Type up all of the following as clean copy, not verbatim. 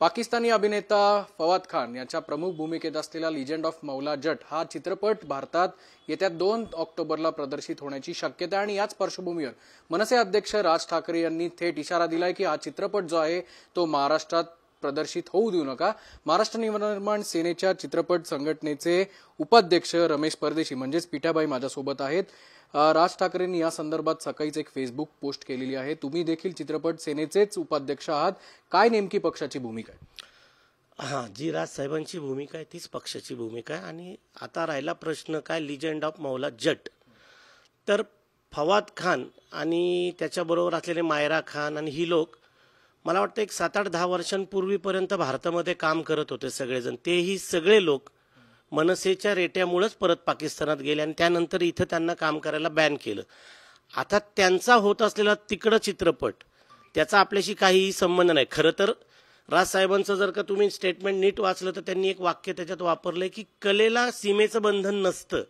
पाकिस्तानी अभिनेता फवाद खान याच्या प्रमुख भूमिकेत असलेला लिजेंड ऑफ मौला जट हा चित्रपट भारतात येत्या 2 ऑक्टोबरला प्रदर्शित होण्याची शक्यता आहे आणि याच पार्श्वभूमीवर मनसे अध्यक्ष राज ठाकरे यांनी थेट इशारा दिलाय की हा चित्रपट जो आहे तो महाराष्ट्रात प्रदर्शित होऊ देऊ नका। महाराष्ट्र नवनिर्माण सेनेच्या चित्रपट संघटनेचे उपाध्यक्ष रमेश परदेशी म्हणजेच पिठाबाई माझ्यासोबत आहेत। राज ठाकरेंनी या संदर्भात सकाळीच एक फेसबुक पोस्ट केलेली आहे। तुम्ही देखील चित्रपट सेनेचेच उपाध्यक्ष आहात, काय नेमकी पक्षाची भूमिका आहे? हां जी राज साहेबांची भूमिका आहे तीच पक्षाची भूमिका आहे। आणि आता राहिला प्रश्न काय लिजेंड ऑफ मौला जट, तर फवाद खान आणि त्याच्याबरोबर असलेले मायरा खान आणि ही लोक मला वाटतं एक 7-8-10 वर्षांपूर्वीपर्यंत भारतामध्ये काम करत होते सगळेजण। तेही सगळे लोक मनसेच्या रेट्यामुळेच परत पाकिस्तानात गेले आणि त्यानंतर इथं त्यांना काम करायला बॅन केलं। आता त्यांचा होत असलेला तिकडं चित्रपट त्याचा आपल्याशी काहीही संबंध नाही। खरं तर राज साहेबांचं जर का तुम्ही स्टेटमेंट नीट वाचलं तर त्यांनी एक वाक्य त्याच्यात वापरलंय की कलेला सीमेचं बंधन नसतं,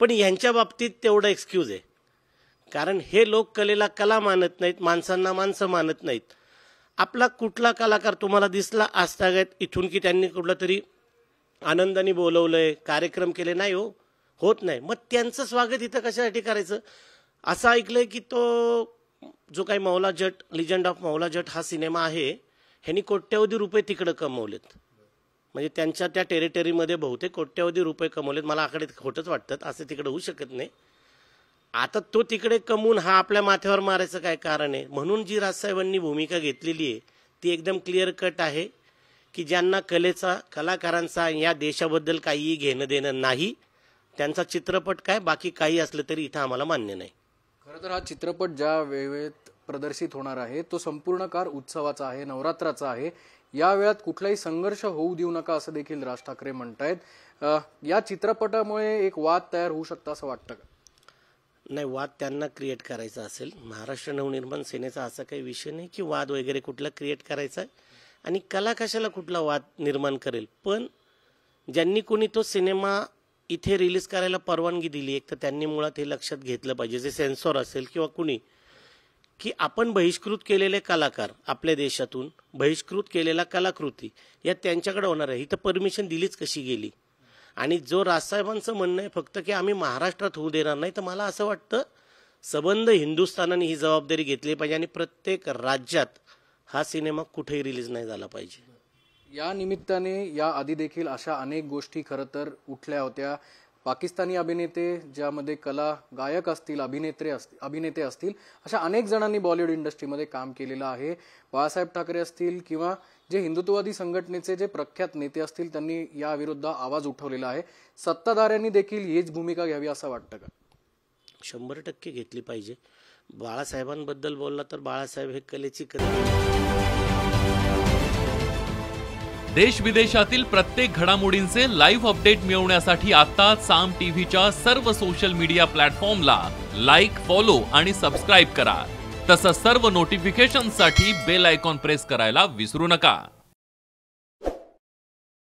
पण यांच्या बाबतीत तेवढं एक्सक्यूज आहे। कारण हे लोक कलेला कला मानत नाहीत, माणसांना माणसं मानत नाहीत। आपला कुठला कलाकार तुम्हाला दिसला आजतागत इथून की त्यांनी कुठला तरी आनंदाने बोलवलंय, कार्यक्रम केले नाही? होत नाही। मग त्यांचं स्वागत इथं कशासाठी करायचं? असं ऐकलंय की तो जो काही मौला जट लिजेंड ऑफ मौला जट हा सिनेमा आहे ह्यांनी कोट्यवधी रुपये तिकडे कमवलेत, म्हणजे त्यांच्या त्या टेरिटरीमध्ये बहुतेक कोट्यवधी रुपये कमवलेत। मला आकडे खोटंच वाटतात, असं तिकडे होऊ शकत नाही। आता तो तिकडे कमवून हा आपल्या माथ्यावर मारायचं काय कारण आहे? म्हणून जी राजसाहेबांनी भूमिका घेतलेली आहे ती एकदम क्लिअर कट आहे की ज्यांना कलेचा कलाकारांचा या देशाबद्दल काहीही घेणं देणं नाही, त्यांचा चित्रपट काय बाकी काही असलं तरी इथं आम्हाला मान्य नाही। खरं तर हा चित्रपट ज्या वेळेत प्रदर्शित होणार आहे तो संपूर्ण काळ उत्सवाचा आहे, नवरात्राचा आहे। या वेळात कुठलाही संघर्ष होऊ देऊ नका असं देखील राज ठाकरे म्हणतायत। या चित्रपटामुळे एक वाद तयार होऊ शकतो असं वाटतं का? नाही, वाद त्यांना क्रिएट करायचा असेल। महाराष्ट्र नवनिर्माण सेनेचा असा काही विषय नाही की वाद वगैरे कुठला क्रिएट करायचा आहे आणि कला कशाला कुठला वाद निर्माण करेल। पण ज्यांनी कोणी तो सिनेमा इथे रिलीज करायला परवानगी दिली एक तर त्यांनी मुळात हे लक्षात घेतलं पाहिजे, जे सेन्सॉर असेल किंवा कुणी, की आपण बहिष्कृत केलेले कलाकार आपल्या देशातून बहिष्कृत केलेला कलाकृती या त्यांच्याकडे होणार आहे। इथं परमिशन दिलीच कशी गेली? आणि जो राजसाहेबांचं म्हणणं आहे फक्त की आम्ही महाराष्ट्रात होऊ देणार नाही, तर मला असं वाटतं सबंध हिंदुस्थानाने ही जबाबदारी घेतली पाहिजे आणि प्रत्येक राज्यात हा सिनेमा कुठेही रिलीज नाही झाला पाहिजे। या निमित्ताने या आधी देखील अशा अनेक गोष्टी खरं तर उठल्या होत्या। पाकिस्तानी अभिनेते ज्यामध्ये कला गायक असतील, अभिनेते असतील, अशा अनेक जणांनी बॉलिवूड इंडस्ट्रीमध्ये काम केलेलं आहे। बाळासाहेब ठाकरे असतील किंवा जे हिंदुत्ववादी संघटनेचे जे प्रख्यात नेते असतील त्यांनी या विरुद्ध आवाज उठवलेला आहे। सत्ताधाऱ्यांनी देखील हीच भूमिका घ्यावी असं वाटतं का? 100% घेतली पाहिजे। बाळासाहेबांबद्दल बोलला तर बाळासाहेब हे कलेची देश विदेशातील प्रत्येक घडामोडींचे लाईव्ह अपडेट मिळवण्यासाठी आता साम टीव्हीच्या सर्व सोशल मीडिया प्लॅटफॉर्मला लाईक, फॉलो आणि सबस्क्राईब करा। तसंच सर्व नोटिफिकेशनसाठी बेल आयकॉन प्रेस करायला विसरू नका।